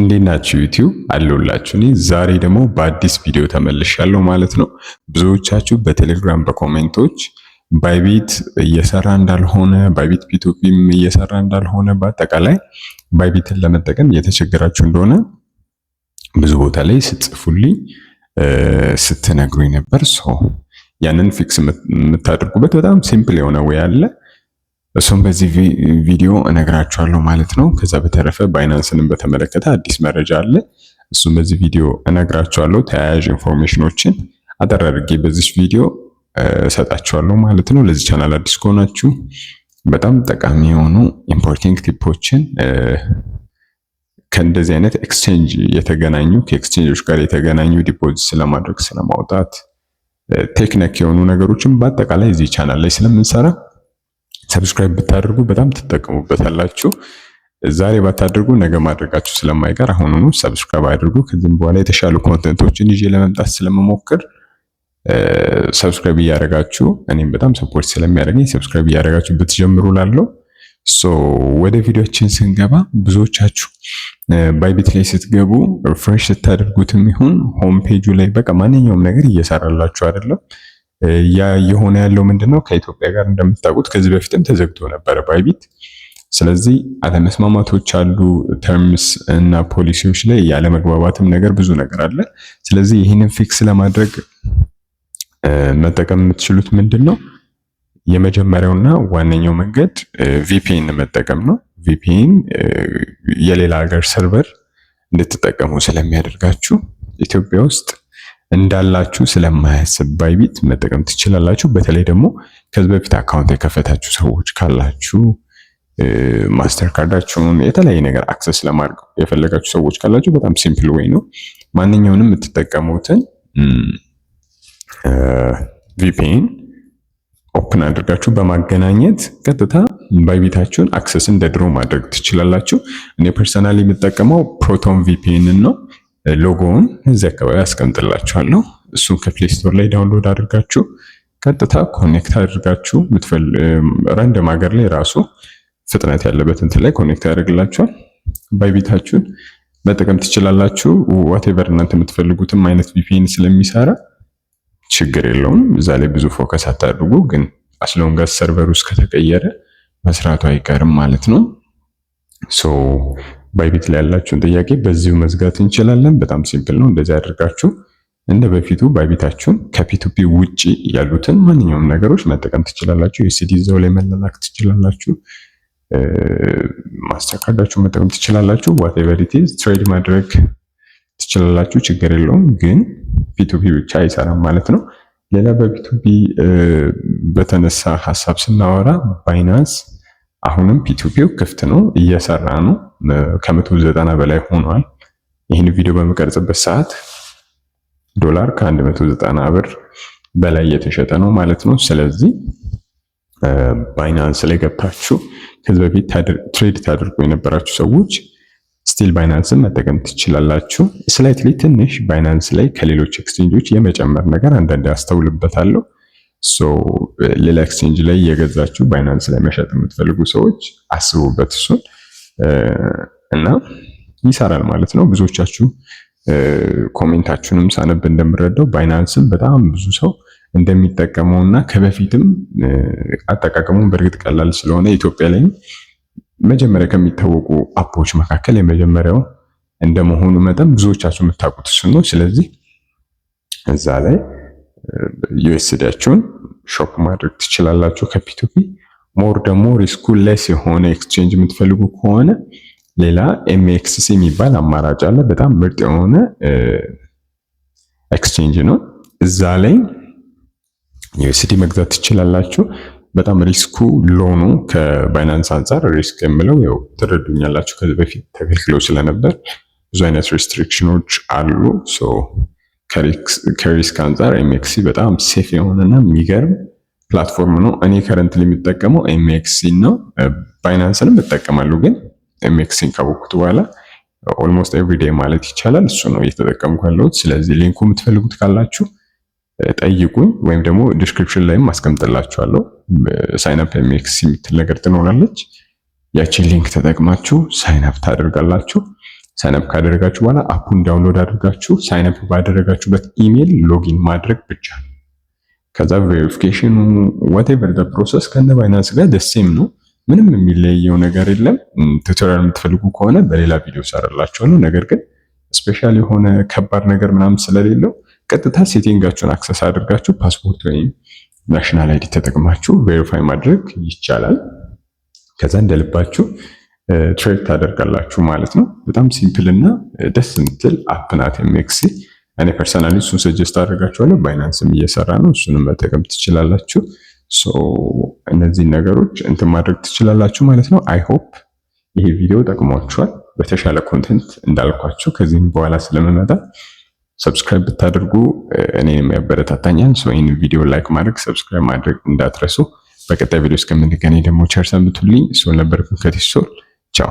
እንዴት ናችሁ ዩቲዩብ አለሁላችሁ። እኔ ዛሬ ደግሞ በአዲስ ቪዲዮ ተመልሻለሁ ማለት ነው። ብዙዎቻችሁ በቴሌግራም በኮሜንቶች ባይቢት እየሰራ እንዳልሆነ፣ ባይቢት ፒቱፒም እየሰራ እንዳልሆነ፣ በአጠቃላይ ባይቢትን ለመጠቀም እየተቸገራችሁ እንደሆነ ብዙ ቦታ ላይ ስትጽፉልኝ ስትነግሩኝ ነበር። ያንን ፊክስ የምታደርጉበት በጣም ሲምፕል የሆነ ወይ አለ። እሱም በዚህ ቪዲዮ እነግራችኋለሁ ማለት ነው። ከዛ በተረፈ ባይናንስንም በተመለከተ አዲስ መረጃ አለ። እሱም በዚህ ቪዲዮ እነግራችኋለሁ። ተያያዥ ኢንፎርሜሽኖችን አጠር አድርጌ በዚህ ቪዲዮ እሰጣችኋለሁ ማለት ነው። ለዚህ ቻናል አዲስ ከሆናችሁ በጣም ጠቃሚ የሆኑ ኢምፖርቲንግ ቲፖችን ከእንደዚህ አይነት ኤክስቼንጅ የተገናኙ ከኤክስቼንጆች ጋር የተገናኙ ዲፖዚት ስለማድረግ ስለማውጣት ቴክኒክ የሆኑ ነገሮችን በአጠቃላይ እዚህ ቻናል ላይ ስለምንሰራ ሰብስክራይብ ብታደርጉ በጣም ትጠቀሙበታላችሁ። ዛሬ ባታደርጉ ነገ ማድረጋችሁ ስለማይቀር አሁኑኑ ሰብስክራይብ አድርጉ። ከዚህም በኋላ የተሻሉ ኮንተንቶችን ይዤ ለመምጣት ስለምሞክር ሰብስክራይብ እያደረጋችሁ እኔም በጣም ሰፖርት ስለሚያደርገኝ ሰብስክራይብ እያደረጋችሁ ብትጀምሩ ላለው ወደ ቪዲዮችን ስንገባ ብዙዎቻችሁ ባይቢት ላይ ስትገቡ ሪፍሬሽ ስታደርጉትም ይሁን ሆም ፔጁ ላይ በቃ ማንኛውም ነገር እየሰራላችሁ አይደለም። ያ የሆነ ያለው ምንድነው ከኢትዮጵያ ጋር እንደምታውቁት ከዚህ በፊትም ተዘግቶ ነበር ባይቢት። ስለዚህ አለመስማማቶች አሉ፣ ተርምስ እና ፖሊሲዎች ላይ ያለመግባባትም ነገር ብዙ ነገር አለ። ስለዚህ ይህንን ፊክስ ለማድረግ መጠቀም የምትችሉት ምንድነው የመጀመሪያውና ዋነኛው መንገድ ቪፒኤን መጠቀም ነው። ቪፒኤን የሌላ ሀገር ሰርቨር እንድትጠቀሙ ስለሚያደርጋችሁ ኢትዮጵያ ውስጥ እንዳላችሁ ስለማያስብ ባይቢት መጠቀም ትችላላችሁ። በተለይ ደግሞ ከዚህ በፊት አካውንት የከፈታችሁ ሰዎች ካላችሁ ማስተር ካርዳችሁን የተለያየ ነገር አክሰስ ለማድረግ የፈለጋችሁ ሰዎች ካላችሁ በጣም ሲምፕል ወይ ነው። ማንኛውንም የምትጠቀሙትን ቪፒኤን ኦፕን አድርጋችሁ በማገናኘት ቀጥታ ባይቢታችሁን አክሰስ እንደ ድሮ ማድረግ ትችላላችሁ። እኔ ፐርሰናሊ የምጠቀመው ፕሮቶን ቪፒኤን ነው። ሎጎውን እዚህ አካባቢ አስቀምጥላችኋለሁ። እሱን ከፕሌይ ስቶር ላይ ዳውንሎድ አድርጋችሁ ቀጥታ ኮኔክት አድርጋችሁ ራንደም ሀገር ላይ ራሱ ፍጥነት ያለበት እንትን ላይ ኮኔክት ያደርግላችኋል። ባይቢታችሁን መጠቀም ትችላላችሁ። ዋቴቨር እናንተ የምትፈልጉትም አይነት ቪፒኤን ስለሚሰራ ችግር የለውም። እዛ ላይ ብዙ ፎከስ አታድርጉ። ግን አስሎንጋስ ሰርቨር ውስጥ ከተቀየረ መስራቱ አይቀርም ማለት ነው። ባይቢት ላይ ያላችሁን ጥያቄ በዚሁ መዝጋት እንችላለን። በጣም ሲምፕል ነው። እንደዚህ አድርጋችሁ እንደ በፊቱ ባይቢታችሁን ከፒቱፒ ውጪ ያሉትን ማንኛውም ነገሮች መጠቀም ትችላላችሁ። ዩኤስዲ እዛው ላይ መላላክ ትችላላችሁ። ማስተርካርዳችሁን መጠቀም ትችላላችሁ። ዋትኤቨር ኢት ኢዝ ትሬድ ማድረግ ትችላላችሁ። ችግር የለውም። ግን ፒቱፒ ብቻ አይሰራም ማለት ነው። ሌላ በፒቱፒ በተነሳ ሐሳብ ስናወራ ባይናንስ አሁንም ፒቱፒው ክፍት ነው፣ እየሰራ ነው። ከ190 በላይ ሆኗል። ይህን ቪዲዮ በመቀርጽበት ሰዓት ዶላር ከ190 ብር በላይ እየተሸጠ ነው ማለት ነው። ስለዚህ ባይናንስ ላይ ገብታችሁ ከዚህ በፊት ትሬድ ታደርጉ የነበራችሁ ሰዎች ስቲል ባይናንስን መጠቀም ትችላላችሁ። ስላይትሊ ትንሽ ባይናንስ ላይ ከሌሎች ኤክስቼንጆች የመጨመር ነገር አንዳንድ አስተውልበታለሁ። ሌላ ኤክስቼንጅ ላይ የገዛችሁ ባይናንስ ላይ መሸጥ የምትፈልጉ ሰዎች አስቡበት እሱን እና ይሰራል ማለት ነው። ብዙዎቻችሁ ኮሜንታችሁንም ሳነብ እንደምረዳው ባይናንስን በጣም ብዙ ሰው እንደሚጠቀመውና ከበፊትም አጠቃቀሙን በእርግጥ ቀላል ስለሆነ ኢትዮጵያ ላይ መጀመሪያ ከሚታወቁ አፖች መካከል የመጀመሪያው እንደመሆኑ መጠን ብዙዎቻችሁ የምታውቁት እሱ ነው። ስለዚህ እዛ ላይ ዩኤስዲያችሁን ሾፕ ማድረግ ትችላላችሁ ከፒቱፒ። ሞር ደግሞ ሪስኩ ሌስ የሆነ ኤክስቼንጅ የምትፈልጉ ከሆነ ሌላ ኤምኤክስሲ የሚባል አማራጭ አለ። በጣም ምርጥ የሆነ ኤክስቼንጅ ነው። እዛ ላይ ዩኤስዲ መግዛት ትችላላችሁ። በጣም ሪስኩ ሎ ነው። ከባይናንስ አንጻር ሪስክ የምለው ያው ትረዱኛላችሁ፣ ከዚህ በፊት ተከልክለው ስለነበር ብዙ አይነት ሪስትሪክሽኖች አሉ። ከሪስክ አንጻር ኤምኤክሲ በጣም ሴፍ የሆነና የሚገርም ፕላትፎርም ነው። እኔ ከረንትሊ የሚጠቀመው ኤምኤክሲ ነው። ባይናንስንም እጠቀማለሁ፣ ግን ኤምኤክሲን ካወቅኩት በኋላ ኦልሞስት ኤቭሪዴይ ማለት ይቻላል እሱ ነው እየተጠቀምኩ ያለሁት። ስለዚህ ሊንኩ የምትፈልጉት ካላችሁ ጠይቁኝ፣ ወይም ደግሞ ዲስክሪፕሽን ላይም አስቀምጥላችኋለሁ። ሳይን አፕ ኤምኤክሲ የምትል ነገር ትኖራለች። ያቺን ሊንክ ተጠቅማችሁ ሳይን አፕ ታደርጋላችሁ። ሳይንፕ ካደረጋችሁ በኋላ አፑን ዳውንሎድ አድርጋችሁ ሳይንፕ ባደረጋችሁበት ኢሜል ሎጊን ማድረግ ብቻ ነው። ከዛ ቬሪፊኬሽኑ whatever the process ከነ ባይናንስ ጋር ደሴም ነው። ምንም የሚለየው ነገር የለም። ቱቶሪያል የምትፈልጉ ከሆነ በሌላ ቪዲዮ ሰራላችኋለሁ። ነገር ግን ስፔሻል የሆነ ከባድ ነገር ምናምን ስለሌለው ቀጥታ ሴቲንጋችሁን አክሰስ አድርጋችሁ ፓስፖርት ወይም ናሽናል አይዲ ተጠቅማችሁ ቬሪፋይ ማድረግ ይቻላል። ከዛ እንደልባችሁ ትሬድ ታደርጋላችሁ ማለት ነው። በጣም ሲምፕል እና ደስ የምትል አፕ ናት ኤምኤክሲ። እኔ ፐርሰናሊ እሱን ሰጀስት አደርጋችኋለሁ። ባይናንስም እየሰራ ነው፣ እሱንም መጠቀም ትችላላችሁ። እነዚህን ነገሮች እንትን ማድረግ ትችላላችሁ ማለት ነው። አይ ሆፕ ይሄ ቪዲዮ ጠቅሟችኋል። በተሻለ ኮንቴንት እንዳልኳችሁ ከዚህም በኋላ ስለምመጣ ሰብስክራይብ ብታደርጉ እኔንም ያበረታታኛል። ይህን ቪዲዮ ላይክ ማድረግ ሰብስክራይብ ማድረግ እንዳትረሱ። በቀጣይ ቪዲዮ እስከምንገናኝ ደግሞ ቸር ሰንብቱልኝ። ሶል ነበርኩ ከቲሶል ቻው።